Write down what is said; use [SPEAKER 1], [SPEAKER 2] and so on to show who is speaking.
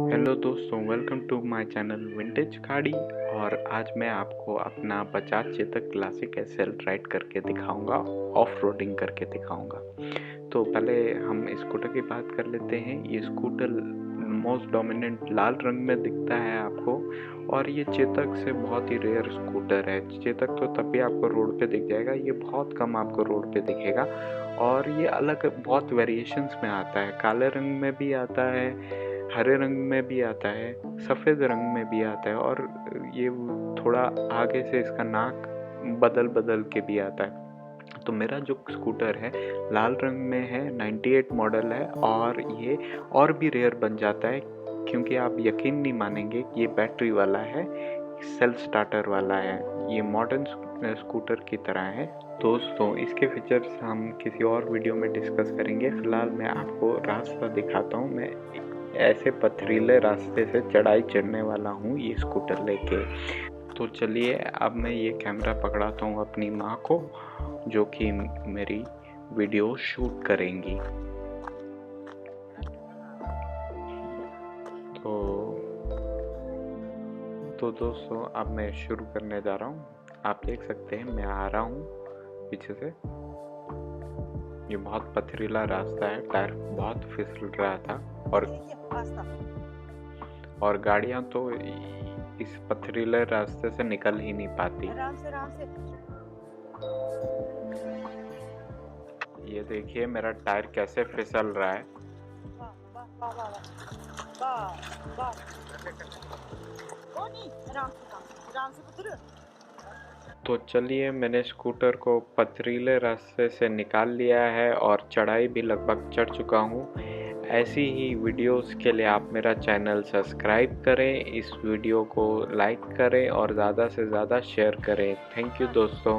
[SPEAKER 1] Hello दोस्तों, welcome to my channel vintage गाड़ी। और आज मैं आपको अपना Bajaj Chetak classic SL ride करके दिखाऊंगा, ऑफ रोडिंग करके दिखाऊंगा। तो पहले हम स्कूटर की बात कर लेते हैं। ये स्कूटर मोस्ट डोमिनेंट लाल रंग में दिखता है आपको, और ये चेतक से बहुत ही रेयर स्कूटर है। चेतक तो तभी आपको रोड पे दिख जाएगा, ये बहुत कम आपको रोड पे दिखेगा। और ये अलग बहुत वेरिएशंस में आता है, काले रंग में भी आता है, हरे रंग में भी आता है, सफ़ेद रंग में भी आता है, और ये थोड़ा आगे से इसका नाक बदल बदल के भी आता है। तो मेरा जो स्कूटर है लाल रंग में है, 98 मॉडल है, और ये और भी रेयर बन जाता है क्योंकि आप यकीन नहीं मानेंगे कि ये बैटरी वाला है, सेल्फ स्टार्टर वाला है। ये मॉडर्न स्कूटर की तरह है। दोस्तों, इसके फीचर्स हम किसी और वीडियो में डिस्कस करेंगे। फिलहाल मैं आपको रास्ता दिखाता हूँ। मैं ऐसे पथरीले रास्ते से चढ़ाई चढ़ने वाला हूँ ये स्कूटर लेके। तो चलिए, अब मैं ये कैमरा पकड़ाता हूँ अपनी माँ को, जो कि मेरी वीडियो शूट करेंगी। तो दोस्तों, अब मैं शुरू करने जा रहा हूँ। आप देख सकते हैं मैं आ रहा हूँ पीछे से। ये बहुत पथरीला रास्ता है, टायर बहुत फिसल रहा था, और गाड़ियाँ तो इस पथरीले रास्ते से निकल ही नहीं पाती।
[SPEAKER 2] आराम से।
[SPEAKER 1] ये देखिए मेरा टायर कैसे फिसल रहा है। तो चलिए, मैंने स्कूटर को पथरीले रास्ते से निकाल लिया है और चढ़ाई भी लगभग चढ़ चुका हूँ। ऐसी ही वीडियोस के लिए आप मेरा चैनल सब्सक्राइब करें, इस वीडियो को लाइक करें और ज़्यादा से ज़्यादा शेयर करें। थैंक यू दोस्तों।